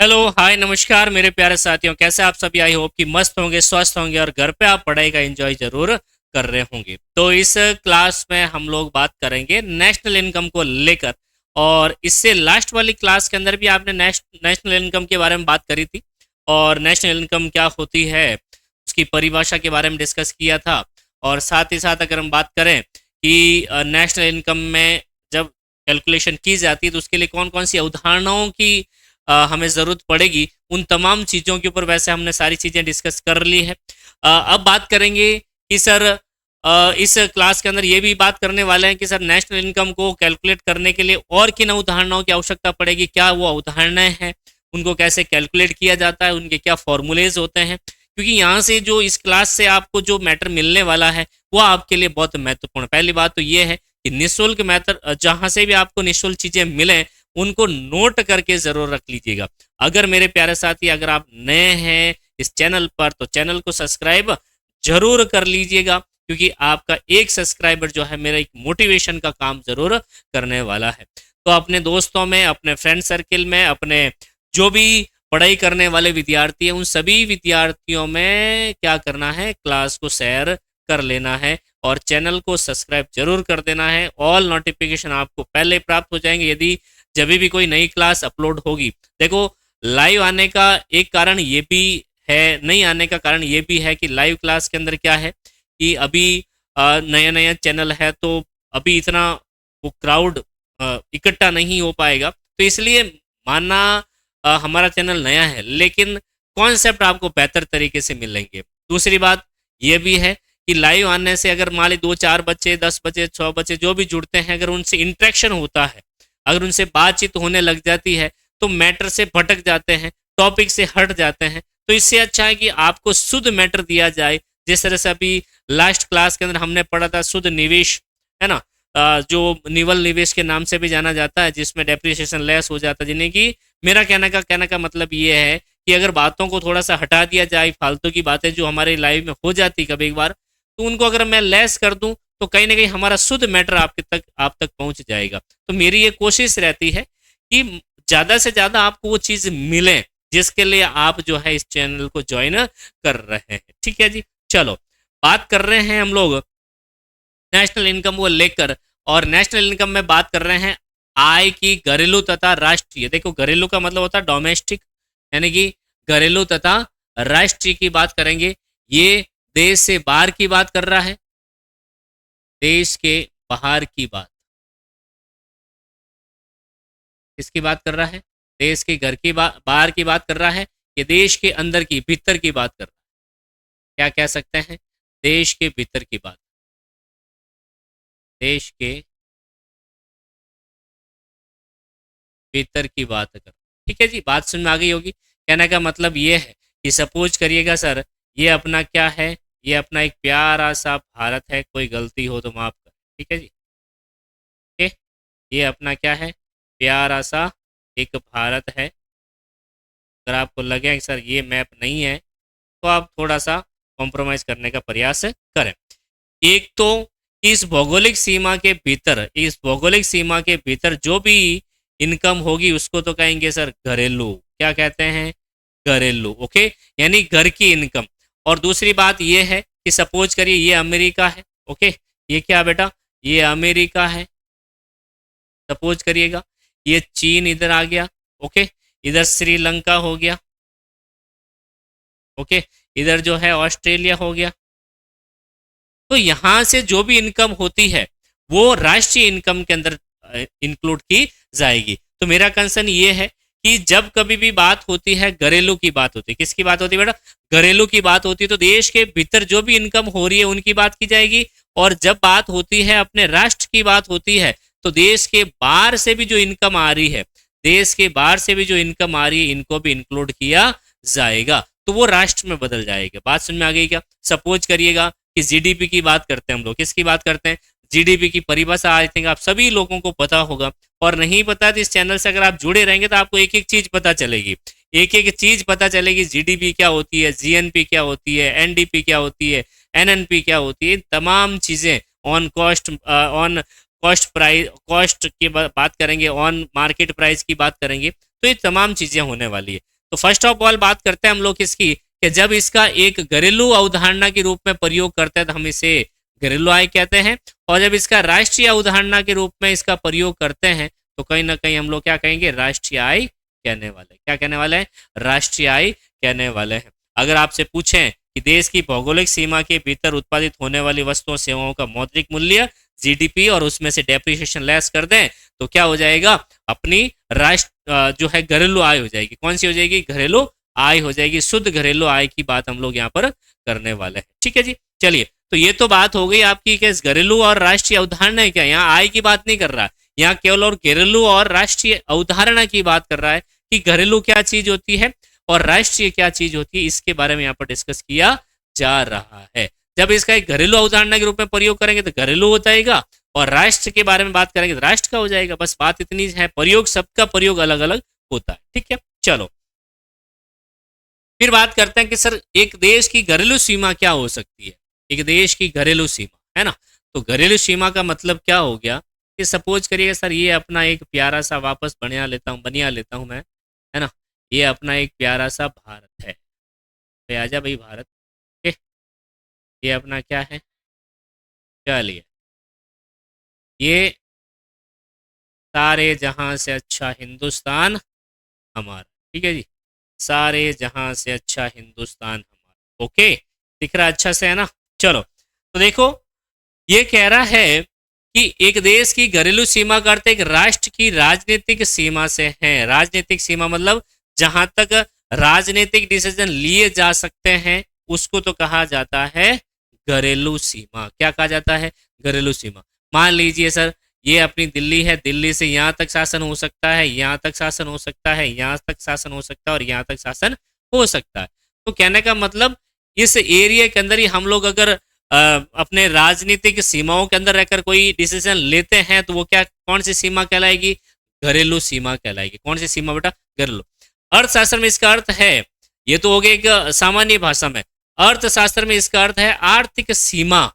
Hello hi नमस्कार मेरे प्यारे साथियों, कैसे आप सभी। आई होप कि मस्त होंगे, स्वस्थ होंगे और घर पे आप पढ़ाई का एंजॉय जरूर कर रहे होंगे। तो इस क्लास में हम लोग बात करेंगे नेशनल इनकम को लेकर। और इससे लास्ट वाली क्लास के अंदर भी आपने नेशनल इनकम के बारे में बात करी थी और नेशनल इनकम क्या होती है उसकी परिभाषा के बारे में डिस्कस किया था। और साथ ही साथ अगर हम बात करें कि नेशनल इनकम में जब कैलकुलेशन की जाती है तो उसके लिए कौन कौन सी अवधारणाओं की हमें ज़रूरत पड़ेगी, उन तमाम चीज़ों के ऊपर वैसे हमने सारी चीज़ें डिस्कस कर ली है। अब बात करेंगे कि सर इस क्लास के अंदर ये भी बात करने वाले हैं कि सर नेशनल इनकम को कैलकुलेट करने के लिए और किन अवधारणाओं की आवश्यकता पड़ेगी, क्या वो अवधारणाएं हैं, उनको कैसे कैलकुलेट किया जाता है, उनके क्या फॉर्मूलेज होते हैं। क्योंकि यहाँ से जो इस क्लास से आपको जो मैटर मिलने वाला है वो आपके लिए बहुत महत्वपूर्ण। पहली बात तो ये है कि निःशुल्क मैटर जहाँ से भी आपको निःशुल्क चीज़ें मिलें उनको नोट करके जरूर रख लीजिएगा। अगर मेरे प्यारे साथी अगर आप नए हैं इस चैनल पर तो चैनल को सब्सक्राइब जरूर कर लीजिएगा, क्योंकि आपका एक सब्सक्राइबर जो है मेरा एक मोटिवेशन का काम जरूर करने वाला है। तो अपने दोस्तों में, अपने फ्रेंड सर्किल में, अपने जो भी पढ़ाई करने वाले विद्यार्थी हैं उन सभी विद्यार्थियों में क्या करना है, क्लास को शेयर कर लेना है और चैनल को सब्सक्राइब जरूर कर देना है। ऑल नोटिफिकेशन आपको पहले प्राप्त हो जाएंगे यदि जब भी कोई नई क्लास अपलोड होगी। देखो, लाइव आने का एक कारण ये भी है, नहीं आने का कारण ये भी है कि लाइव क्लास के अंदर क्या है कि अभी नया नया चैनल है तो अभी इतना वो क्राउड इकट्ठा नहीं हो पाएगा। तो इसलिए मानना हमारा चैनल नया है लेकिन कॉन्सेप्ट आपको बेहतर तरीके से मिलेंगे। दूसरी बात ये भी है कि लाइव आने से अगर मान ली 2-4 बच्चे, 10 बच्चे, 6 बच्चे जो भी जुड़ते हैं, अगर उनसे इंटरेक्शन होता है, अगर उनसे बातचीत होने लग जाती है तो मैटर से भटक जाते हैं, टॉपिक से हट जाते हैं। तो इससे अच्छा है कि आपको शुद्ध मैटर दिया जाए। जिस तरह से अभी लास्ट क्लास के अंदर हमने पढ़ा था शुद्ध निवेश, है ना, जो निवल निवेश के नाम से भी जाना जाता है, जिसमें डेप्रिसिएशन लेस हो जाता है। यानी कि मेरा कहने का मतलब ये है कि अगर बातों को थोड़ा सा हटा दिया जाए, फालतू की बातें जो हमारे लाइफ में हो जाती कभी एक बार, तो उनको अगर मैं लेस कर दूं तो कहीं ना कहीं हमारा शुद्ध मैटर आप तक पहुंच जाएगा। तो मेरी ये कोशिश रहती है कि ज्यादा से ज्यादा आपको वो चीज मिले जिसके लिए आप जो है इस चैनल को ज्वाइन कर रहे हैं। ठीक है जी, चलो बात कर रहे हैं हम लोग नेशनल इनकम को लेकर। और नेशनल इनकम में बात कर रहे हैं आय की घरेलू तथा राष्ट्रीय। देखो, घरेलू का मतलब होता है डोमेस्टिक, यानी कि घरेलू तथा राष्ट्रीय की बात करेंगे। ये देश से बाहर की बात कर रहा है, देश के बाहर की बात किसकी बात कर रहा है, देश के घर की बाहर की बात कर रहा है, ये देश के अंदर की भीतर की बात कर रहा है। क्या कह सकते हैं, देश के भीतर की बात, देश के भीतर की बात कर। ठीक है जी, बात समझ में आ गई होगी। कहने का मतलब ये है कि सपोज करिएगा सर, ये अपना क्या है, ये अपना एक प्यारा सा भारत है, कोई गलती हो तो माफ कर। ठीक है जी, ठीक, ये अपना क्या है, प्यारा सा एक भारत है। अगर आपको लगे कि सर ये मैप नहीं है तो आप थोड़ा सा कॉम्प्रोमाइज करने का प्रयास करें। एक तो इस भौगोलिक सीमा के भीतर, इस भौगोलिक सीमा के भीतर जो भी इनकम होगी उसको तो कहेंगे सर घरेलू। क्या कहते हैं, घरेलू। ओके, यानी घर की इनकम। और दूसरी बात ये है कि सपोज करिए ये अमेरिका है। ओके, ये क्या बेटा, ये अमेरिका है। सपोज करिएगा ये चीन इधर आ गया। ओके, इधर श्रीलंका हो गया। ओके, इधर जो है ऑस्ट्रेलिया हो गया। तो यहां से जो भी इनकम होती है वो राष्ट्रीय इनकम के अंदर इंक्लूड की जाएगी। तो मेरा कंसर्न ये है कि जब कभी भी बात होती है, घरेलू की बात होती है, किसकी बात होती है बेटा, घरेलू की बात होती है, तो देश के भीतर जो भी इनकम हो रही है उनकी बात की जाएगी। और जब बात होती है अपने राष्ट्र की बात होती है तो देश के बाहर से भी जो इनकम आ रही है, देश के बाहर से भी जो इनकम आ रही है, इनको भी इंक्लूड किया जाएगा। तो वो राष्ट्र में बदल जाएगा। बात समझ में आ गई क्या। सपोज करिएगा कि जीडीपी की बात करते हैं हम लोग, किसकी बात करते हैं, जीडीपी की परिभाषा आई थिंक आप सभी लोगों को पता होगा। और नहीं पता तो इस चैनल से अगर आप जुड़े रहेंगे तो आपको एक एक चीज पता चलेगी, एक एक चीज पता चलेगी। जीडीपी क्या होती है, जीएनपी क्या होती है, एनडीपी क्या होती है, एनएनपी क्या होती है, तमाम चीजें ऑन कॉस्ट प्राइस, कॉस्ट की बात करेंगे, ऑन मार्केट प्राइस की बात करेंगे। तो ये तमाम चीजें होने वाली है। तो फर्स्ट ऑफ ऑल बात करते हैं हम लोग इसकी कि जब इसका एक घरेलू अवधारणा के रूप में प्रयोग करते हैं तो हम इसे घरेलू आय कहते हैं, और जब इसका राष्ट्रीय अवधारणा के रूप में इसका प्रयोग करते हैं तो कहीं ना कहीं हम लोग क्या कहेंगे, राष्ट्रीय आय कहने वाले। क्या कहने वाले हैं? राष्ट्रीय आय कहने वाले हैं। अगर आपसे पूछें कि देश की भौगोलिक सीमा के भीतर उत्पादित होने वाली वस्तुओं सेवाओं का मौद्रिक मूल्य जीडीपी और उसमें से डेप्रिसिएशन लेस कर दें तो क्या हो जाएगा, अपनी राष्ट्र जो है घरेलू आय हो जाएगी। कौन सी हो जाएगी? घरेलू आय हो जाएगी। शुद्ध घरेलू आय की बात हम लोग यहाँ पर करने वाले हैं। ठीक है जी, चलिए, तो ये तो बात हो गई आपकी कि घरेलू और राष्ट्रीय अवधारणा है क्या। यहाँ आय की बात नहीं कर रहा, यहाँ केवल और घरेलू और राष्ट्रीय अवधारणा की बात कर रहा है कि घरेलू क्या चीज होती है और राष्ट्रीय क्या चीज होती है, इसके बारे में यहाँ पर डिस्कस किया जा रहा है। जब इसका एक घरेलू अवधारणा के रूप में प्रयोग करेंगे तो घरेलू हो जाएगा, और राष्ट्र के बारे में बात करेंगे तो राष्ट्र का हो जाएगा। बस बात इतनी है, प्रयोग सबका प्रयोग अलग अलग होता है। ठीक है, चलो फिर बात करते हैं कि सर एक देश की घरेलू सीमा क्या हो सकती है। एक देश की घरेलू सीमा है ना, तो घरेलू सीमा का मतलब क्या हो गया कि सपोज करिएगा सर ये अपना एक प्यारा सा वापस बनिया लेता हूं मैं, है ना, ये अपना एक प्यारा सा भारत है। तो आजा भाई भारत, ये अपना क्या है, चलिए ये सारे जहां से अच्छा हिंदुस्तान हमारा। ठीक है जी, सारे जहां से अच्छा हिंदुस्तान हमारा। ओके, दिख रहा अच्छा से है ना। चलो तो देखो ये कह रहा है कि एक देश की घरेलू सीमा का अर्थ एक राष्ट्र की राजनीतिक सीमा से है। राजनीतिक सीमा मतलब जहां तक राजनीतिक डिसीजन लिए जा सकते हैं उसको तो कहा जाता है घरेलू सीमा। क्या कहा जाता है? घरेलू सीमा। मान लीजिए सर ये अपनी दिल्ली है, दिल्ली से यहाँ तक शासन हो सकता है, यहाँ तक शासन हो सकता है, यहाँ तक शासन हो सकता है और यहाँ तक शासन हो सकता है। तो कहने का मतलब इस एरिया के अंदर ही हम लोग अगर अपने राजनीतिक सीमाओं के अंदर रहकर कोई डिसीजन लेते हैं तो वो क्या, कौन सी सीमा कहलाएगी? घरेलू सीमा कहलाएगी। कौन सी सीमा बेटा? घरेलू। अर्थशास्त्र में इसका अर्थ है, ये तो हो गया एक सामान्य भाषा में, अर्थशास्त्र में इसका अर्थ है आर्थिक सीमा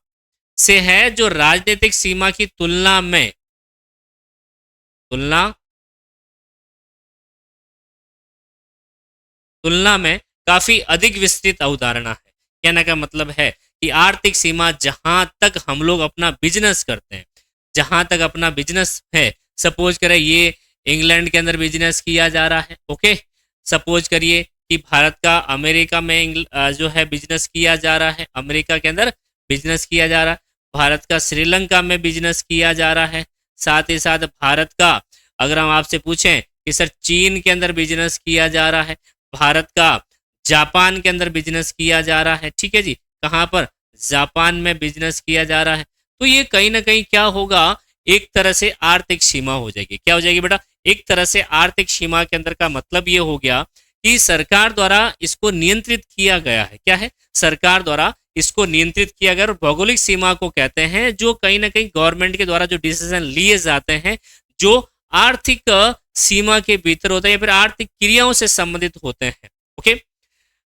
से है जो राजनीतिक सीमा की तुलना में काफी अधिक विस्तृत अवधारणा है। कहने का मतलब है कि आर्थिक सीमा जहां तक हम लोग अपना बिजनेस करते हैं, जहां तक अपना बिजनेस है, सपोज करें ये इंग्लैंड के अंदर बिजनेस किया जा रहा है। ओके, सपोज करिए कि भारत का अमेरिका में जो है बिजनेस किया जा रहा है, अमेरिका के अंदर बिजनेस किया जा रहा है। भारत का श्रीलंका में बिजनेस किया जा रहा है। साथ ही साथ भारत का अगर हम आपसे पूछें कि सर चीन के अंदर बिजनेस किया जा रहा है, भारत का जापान के अंदर बिजनेस किया जा रहा है। ठीक है जी, कहाँ पर? जापान में बिजनेस किया जा रहा है। तो ये कहीं ना कहीं क्या होगा, एक तरह से आर्थिक सीमा हो जाएगी। क्या हो जाएगी बेटा? एक तरह से आर्थिक सीमा के अंदर का मतलब ये हो गया कि सरकार द्वारा इसको नियंत्रित किया गया है। क्या है? सरकार द्वारा इसको नियंत्रित किया गया। और भौगोलिक सीमा को कहते हैं जो कहीं ना कहीं गवर्नमेंट के द्वारा जो डिसीजन लिए जाते हैं जो आर्थिक सीमा के भीतर होते हैं या फिर आर्थिक क्रियाओं से संबंधित होते हैं। ओके,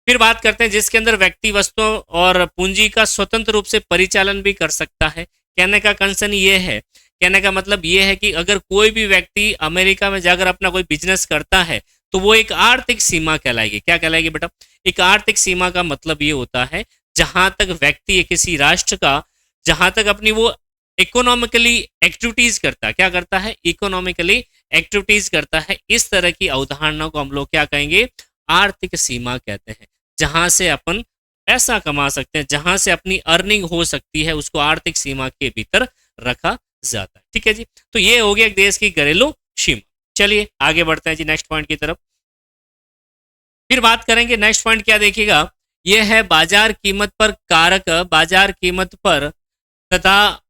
फिर बात करते हैं जिसके अंदर व्यक्ति, वस्तुओं और पूंजी का स्वतंत्र रूप से परिचालन भी कर सकता है। कहने का कंसर्न ये है, कहने का मतलब ये है कि अगर कोई भी व्यक्ति अमेरिका में जाकर अपना कोई बिजनेस करता है तो वो एक आर्थिक सीमा कहलाएगी। क्या कहलाएगी बेटा? एक आर्थिक सीमा का मतलब ये होता है जहां तक व्यक्ति किसी राष्ट्र का, जहां तक अपनी वो इकोनॉमिकली एक्टिविटीज करता है। क्या करता है? इकोनॉमिकली एक्टिविटीज करता है। इस तरह की अवधारणा को हम लोग क्या कहेंगे? आर्थिक सीमा कहते हैं। जहां से अपन पैसा कमा सकते हैं, जहां से अपनी अर्निंग हो सकती है, उसको आर्थिक सीमा के भीतर रखा जाता है। ठीक है जी, तो ये हो गया एक देश की घरेलू सीमा। चलिए आगे बढ़ते हैं जी नेक्स्ट पॉइंट की तरफ। फिर बात करेंगे नेक्स्ट पॉइंट क्या देखिएगा, यह है बाजार कीमत पर कारक, बाजार कीमत पर तथा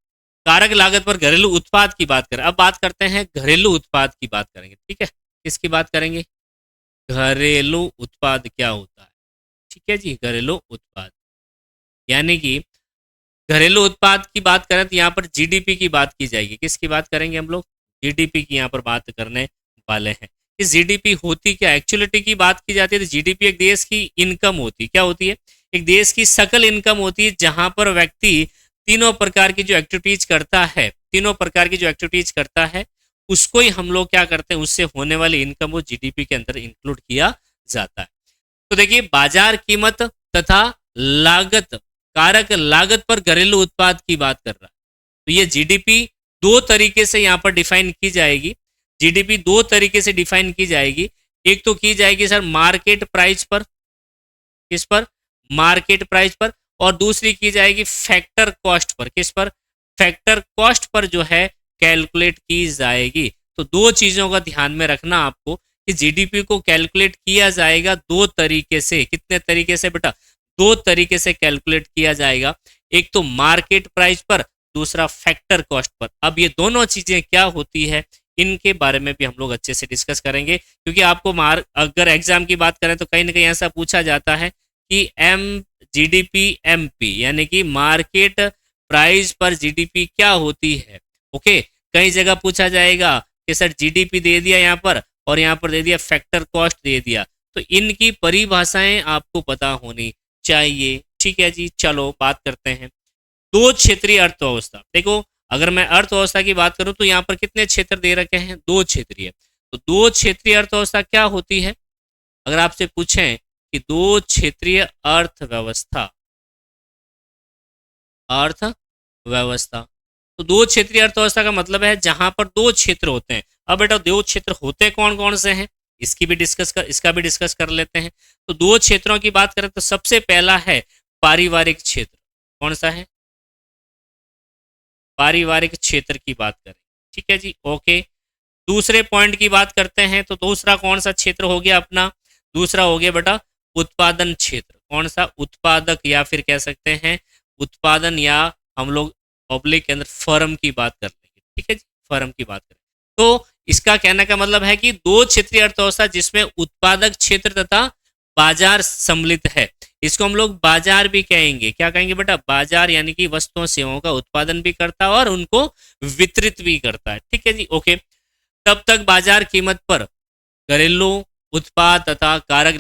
कारक लागत पर घरेलू उत्पाद की बात करें। अब बात करते हैं घरेलू उत्पाद की बात करेंगे। ठीक है, किसकी बात करेंगे? घरेलू उत्पाद क्या होता है? ठीक है जी, घरेलू उत्पाद यानी कि घरेलू उत्पाद की बात करें तो यहाँ पर जीडीपी की बात की जाएगी। किसकी बात करेंगे हम लोग? जीडीपी की यहाँ पर बात करने वाले हैं। इस जीडीपी होती क्या? एक्चुअलिटी की बात की जाती है तो जीडीपी एक देश की इनकम होती है। क्या होती है? एक देश की सकल इनकम होती है जहां पर व्यक्ति तीनों प्रकार की जो एक्टिविटीज करता है, तीनों प्रकार की जो एक्टिविटीज करता है उसको ही हम लोग क्या करते हैं, उससे होने वाली इनकम वो जीडीपी के अंदर इंक्लूड किया जाता है। तो देखिए, बाजार कीमत तथा लागत, कारक लागत पर घरेलू उत्पाद की बात कर रहा है। तो ये जीडीपी दो तरीके से यहाँ पर डिफाइन की जाएगी। जीडीपी दो तरीके से डिफाइन की जाएगी। एक तो की जाएगी सर मार्केट प्राइस पर, किस पर, मार्केट प्राइस पर, और दूसरी की जाएगी फैक्टर कॉस्ट पर, किस पर, फैक्टर कॉस्ट पर जो है कैलकुलेट की जाएगी। तो दो चीजों का ध्यान में रखना आपको कि जीडीपी को कैलकुलेट किया जाएगा दो तरीके से। कितने तरीके से बेटा? दो तरीके से कैलकुलेट किया जाएगा। एक तो मार्केट प्राइस पर, दूसरा फैक्टर कॉस्ट पर। अब ये दोनों चीजें क्या होती है, इनके बारे में भी हम लोग अच्छे से डिस्कस करेंगे, क्योंकि आपको अगर एग्जाम की बात करें तो कहीं ना कहीं ऐसा पूछा जाता है कि एम जीडीपी एमपी यानी कि मार्केट प्राइस पर जीडीपी क्या होती है। ओके, कई जगह पूछा जाएगा कि सर जीडीपी दे दिया यहाँ पर और यहाँ पर दे दिया फैक्टर कॉस्ट दे दिया, तो इनकी परिभाषाएं आपको पता होनी चाहिए। ठीक है जी, चलो बात करते हैं दो क्षेत्रीय अर्थव्यवस्था। देखो, अगर मैं अर्थव्यवस्था की बात करूं तो यहाँ पर कितने क्षेत्र दे रखे हैं? दो क्षेत्रीय। तो दो क्षेत्रीय अर्थव्यवस्था क्या होती है? अगर आपसे पूछें कि दो क्षेत्रीय अर्थव्यवस्था, अर्थव्यवस्था, तो दो क्षेत्रीय अर्थव्यवस्था का मतलब है जहां पर दो क्षेत्र होते हैं। अब बेटा दो क्षेत्र होते कौन कौन से हैं, इसका भी डिस्कस कर लेते हैं। तो दो क्षेत्रों की बात करें तो सबसे पहला है पारिवारिक क्षेत्र। कौन सा है? पारिवारिक क्षेत्र की बात करें। ठीक है जी, ओके। दूसरे पॉइंट की बात करते हैं तो दूसरा कौन सा क्षेत्र हो गया अपना? दूसरा हो गया बेटा उत्पादन क्षेत्र। कौन सा? उत्पादक, या फिर कह सकते हैं उत्पादन, या हम लोग पब्लिक के अंदर फर्म की बात कर लेंगे। ठीक है जी, फर्म की बात करें तो इसका कहने का मतलब है कि दो क्षेत्रीय अर्थव्यवस्था जिसमें उत्पादक क्षेत्र तथा बाजार सम्मिलित है, इसको हम लोग बाजार भी कहेंगे। क्या कहेंगे बेटा? बाजार, यानी कि वस्तुओं सेवाओं का उत्पादन भी करता है और उनको वितरित भी करता है। ठीक है जी, ओके। तब तक बाजार कीमत पर घरेलू उत्पाद तथा कारक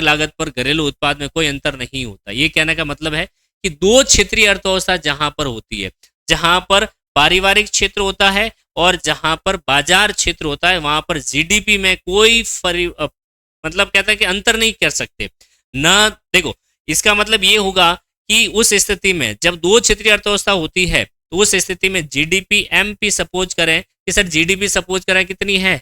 लागत पर घरेलू उत्पाद में कोई अंतर नहीं होता। ये कहने का मतलब है कि दो क्षेत्रीय अर्थव्यवस्था जहां पर होती है, जहां पर पारिवारिक क्षेत्र होता है और जहां पर बाजार क्षेत्र होता है, वहां पर जीडीपी में कोई मतलब कहता है कि अंतर नहीं कर सकते ना। देखो, इसका मतलब ये होगा कि उस स्थिति में जब दो क्षेत्रीय अर्थव्यवस्था होती है तो उस स्थिति में जीडीपी एमपी सपोज करें कि सर जीडीपी सपोज करें कितनी है?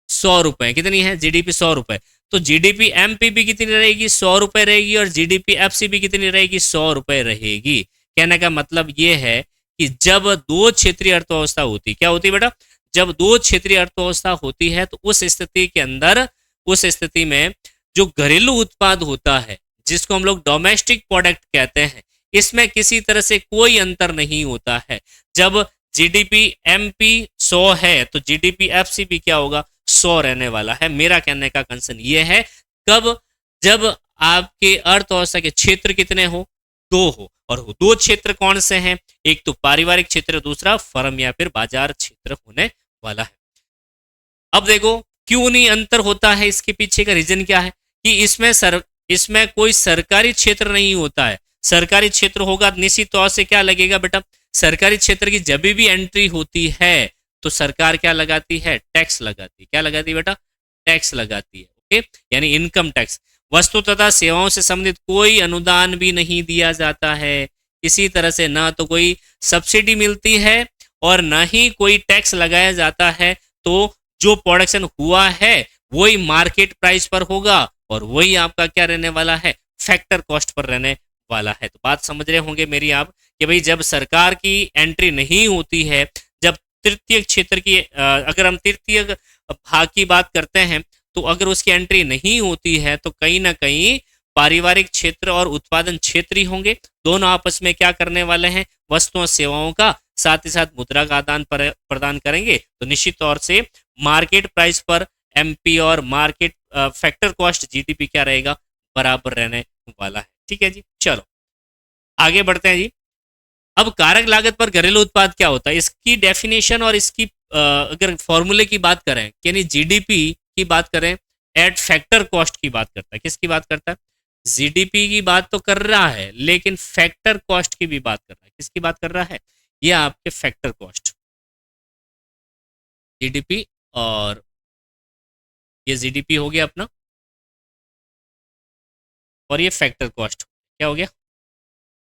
100 रुपए। कितनी है? जीडीपी 100 रुपए। तो जीडीपी एमपी भी कितनी रहेगी? 100 रुपए रहेगी, और जीडीपी एफसी भी कितनी रहेगी? 100 रुपए रहेगी। कहने का मतलब ये है कि जब दो क्षेत्रीय अर्थव्यवस्था होती, क्या होती बेटा? जब दो क्षेत्रीय अर्थव्यवस्था होती है तो उस स्थिति के अंदर, उस स्थिति में जो घरेलू उत्पाद होता है, जिसको हम लोग डोमेस्टिक प्रोडक्ट कहते हैं, इसमें किसी तरह से कोई अंतर नहीं होता है। जब जीडीपी एमपी 100 है तो जीडीपी एफसी भी क्या होगा? 100 रहने वाला है। मेरा कहने का कंसर्न ये है, कब? जब आपके अर्थव्यवस्था के क्षेत्र कितने हो? दो हो। और दो क्षेत्र कौन से हैं? एक तो पारिवारिक क्षेत्र, दूसरा फर्म या फिर बाजार क्षेत्र होने वाला है। अब देखो, क्यों नहीं अंतर होता है, इसके पीछे का रीजन क्या है कि इसमें कोई सरकारी क्षेत्र नहीं होता है। सरकारी क्षेत्र होगा निश्चित तौर से क्या लगेगा बेटा? सरकारी क्षेत्र की जब भी एंट्री होती है तो सरकार क्या लगाती है? टैक्स लगाती है। क्या लगाती है बेटा? टैक्स लगाती है। ओके, यानी इनकम टैक्स। वस्तु तथा सेवाओं से संबंधित कोई अनुदान भी नहीं दिया जाता है। किसी तरह से ना तो कोई सब्सिडी मिलती है और ना ही कोई टैक्स लगाया जाता है। तो जो प्रोडक्शन हुआ है वही मार्केट प्राइस पर होगा और वही आपका क्या रहने वाला है? फैक्टर कॉस्ट पर रहने वाला है। तो बात समझ रहे होंगे मेरी आप कि भाई जब सरकार की एंट्री नहीं होती है, जब तृतीय क्षेत्र की अगर हम तृतीय भाग की बात करते हैं तो अगर उसकी एंट्री नहीं होती है तो कहीं ना कहीं पारिवारिक क्षेत्र और उत्पादन क्षेत्र ही होंगे। दोनों आपस में क्या करने वाले हैं? वस्तुओं सेवाओं का, साथ ही साथ मुद्रा का आदान प्रदान करेंगे। तो निश्चित तौर से मार्केट प्राइस पर एमपी और मार्केट फैक्टर कॉस्ट जीडीपी क्या रहेगा? बराबर रहने वाला है। ठीक है जी, चलो आगे बढ़ते हैं जी। अब कारक लागत पर घरेलू उत्पाद क्या होता है, इसकी डेफिनेशन और इसकी अगर फॉर्मूले की बात करें, यानी जीडीपी की बात करें, एट फैक्टर कॉस्ट की बात करता है। किसकी बात करता है? जीडीपी की बात तो कर रहा है लेकिन फैक्टर कॉस्ट की भी बात कर रहा है। किसकी बात कर रहा है? ये आपके फैक्टर कॉस्ट, जीडीपी और ये जीडीपी हो गया अपना, और ये फैक्टर कॉस्ट क्या हो गया,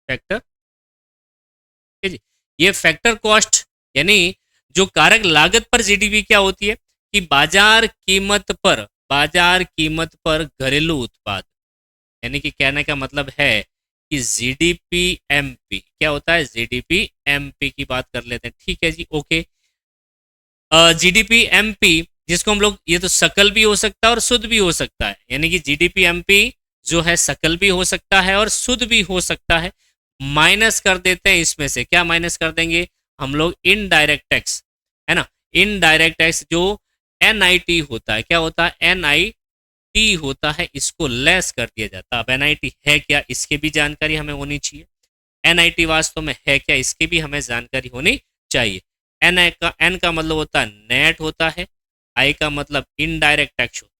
फैक्टर, ठीक है जी। ये फैक्टर कॉस्ट यानी जो कारक लागत पर जीडीपी क्या होती है कि बाजार कीमत पर घरेलू उत्पाद, यानी कि कहने का मतलब है कि जीडीपी एमपी क्या होता है, जीडीपी एमपी की बात कर लेते हैं, ठीक है जी, ओके। जीडीपी एमपी जिसको हम लोग, ये तो सकल भी हो सकता है और शुद्ध भी हो सकता है, यानी कि जीडीपी एमपी जो है सकल भी हो सकता है और शुद्ध भी हो सकता है। माइनस कर देते हैं इसमें से, क्या माइनस कर देंगे हम लोग, इनडायरेक्ट टैक्स, है ना। इनडायरेक्ट टैक्स जो एनआईटी होता है, क्या होता है, एनआईटी होता है, इसको लेस कर दिया जाता है। अब एनआईटी है क्या, इसकी भी जानकारी हमें होनी चाहिए। एनआईटी वास्तव में है क्या, इसकी भी हमें जानकारी होनी चाहिए। एन का मतलब होता है नेट होता है, आई का मतलब इनडायरेक्ट टैक्स होता है,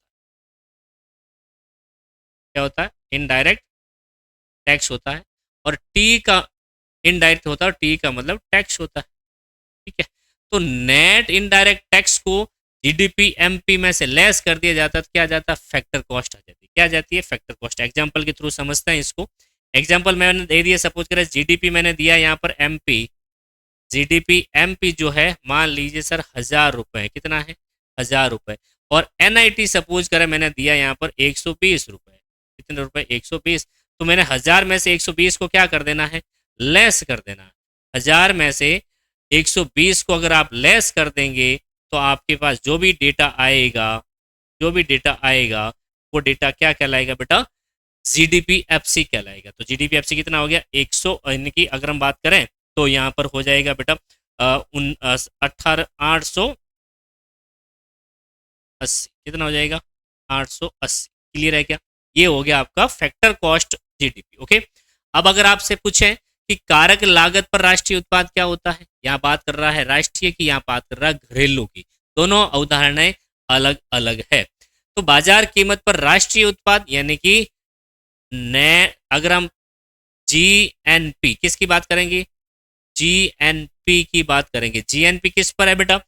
क्या होता है, इनडायरेक्ट टैक्स होता है। और टी का इनडायरेक्ट होता है और टी का मतलब टैक्स होता है, ठीक है। तो नेट इनडायरेक्ट टैक्स को जीडीपी एमपी में से लेस कर दिया जाता है तो क्या आ जाता है, फैक्टर कॉस्ट आ जाती है। क्या आ जाती है, फैक्टर कॉस्ट। एग्जांपल के थ्रू समझते हैं इसको। एग्जांपल मैंने दे दिया, सपोज करें जीडीपी मैंने दिया यहाँ पर एमपी, जीडीपी एमपी जो है मान लीजिए सर 1000 रुपए, कितना है, 1000 रुपए। और एनआईटी सपोज करें मैंने दिया यहाँ पर 120 रुपए, कितने रुपए, 120। तो मैंने 1000 में से 120 को क्या कर देना है, लेस कर देना है। 1000 में से 120 को अगर आप लेस कर देंगे तो आपके पास जो भी डेटा आएगा, जो भी डेटा आएगा वो डेटा क्या कहलाएगा बेटा, जीडीपी एफसी कहलाएगा। तो जीडीपी एफसी कितना हो गया, 100, यानी कि अगर हम बात करें तो यहाँ पर हो जाएगा बेटा 880, कितना हो जाएगा, 880। क्लियर है क्या, ये हो गया आपका फैक्टर कॉस्ट जीडीपी, ओके। अब अगर आपसे पूछें कि कारक लागत पर राष्ट्रीय उत्पाद क्या होता है, यहाँ बात कर रहा है राष्ट्रीय की, यहाँ बात कर रहा है घरेलू की, दोनों अवधारणाएं अलग अलग है। तो बाजार कीमत पर राष्ट्रीय उत्पाद यानी कि अगर हम जीएनपी किसकी बात करेंगे, जीएनपी की बात करेंगे। जीएनपी किस पर है बेटा,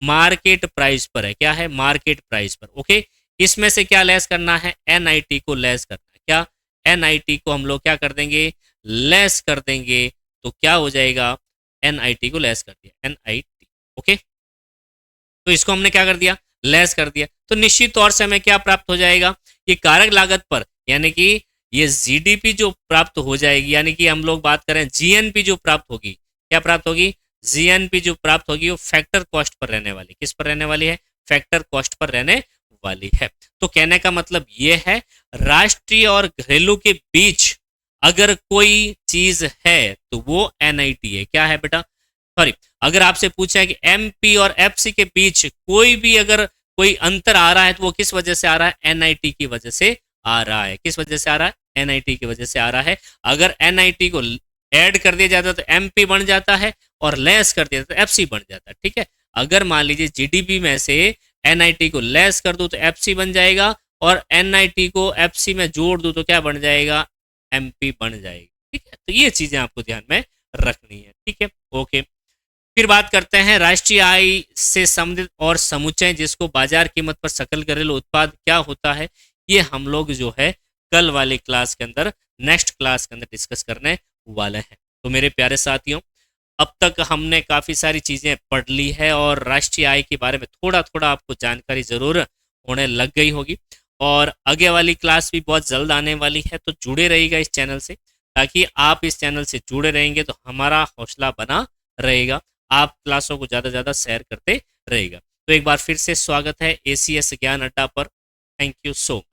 मार्केट प्राइस पर है, क्या है, मार्केट प्राइस पर, ओके। इसमें से क्या लेस करना है, एनआईटी को लेस करना है, क्या, एनआईटी को हम लोग क्या कर देंगे, लेस कर देंगे। तो क्या हो जाएगा, एनआईटी को लेस कर दिया, एनआईटी, ओके। तो इसको हमने क्या कर दिया, लेस कर दिया। तो निश्चित तौर से हमें क्या प्राप्त हो जाएगा, ये कारक लागत पर, यानी कि ये जीडीपी जो प्राप्त हो जाएगी, यानी कि हम लोग बात करें जीएनपी जो प्राप्त होगी, क्या प्राप्त होगी, जीएनपी जो प्राप्त होगी वो फैक्टर कॉस्ट पर रहने वाली, किस पर रहने वाली है, फैक्टर कॉस्ट पर रहने वाली है। तो कहने का मतलब ये है राष्ट्रीय और घरेलू के बीच अगर कोई चीज है तो वो एनआईटी है, क्या है बेटा, सॉरी, अगर आपसे पूछा है कि एमपी और एफसी के बीच कोई भी अगर कोई अंतर आ रहा है तो वो किस वजह से आ रहा है, एनआईटी की वजह से आ रहा है। किस वजह से आ रहा है, एनआईटी की वजह से आ रहा है। अगर एनआईटी को ऐड कर दिया जाता तो एमपी बन जाता है और लेस कर दिया तो एफसी बन जाता है, ठीक है। अगर मान लीजिए जीडीपी में से एनआईटी को लेस कर दूं तो एफसी बन जाएगा, और एनआईटी को एफसी में जोड़ दूं तो क्या बन जाएगा, एमपी बन जाएगी, ठीक है। तो ये चीजें आपको ध्यान में रखनी है, ठीक है, ओके। फिर बात करते हैं राष्ट्रीय आय से संबंधित और समुच्चय, जिसको बाजार कीमत पर सकल घरेलू उत्पाद क्या होता है, ये हम लोग जो है कल वाली क्लास के अंदर, नेक्स्ट क्लास के अंदर डिस्कस करने वाले हैं। तो मेरे प्यारे साथियों, अब तक हमने काफ़ी सारी चीज़ें पढ़ ली है और राष्ट्रीय आय के बारे में थोड़ा थोड़ा आपको जानकारी ज़रूर होने लग गई होगी। और आगे वाली क्लास भी बहुत जल्द आने वाली है, तो जुड़े रहिएगा इस चैनल से, ताकि आप इस चैनल से जुड़े रहेंगे तो हमारा हौसला बना रहेगा, आप क्लासों को ज़्यादा से ज़्यादा शेयर करते रहेगा। तो एक बार फिर से स्वागत है एसीएस ज्ञान अड्डा पर। Thank you so much.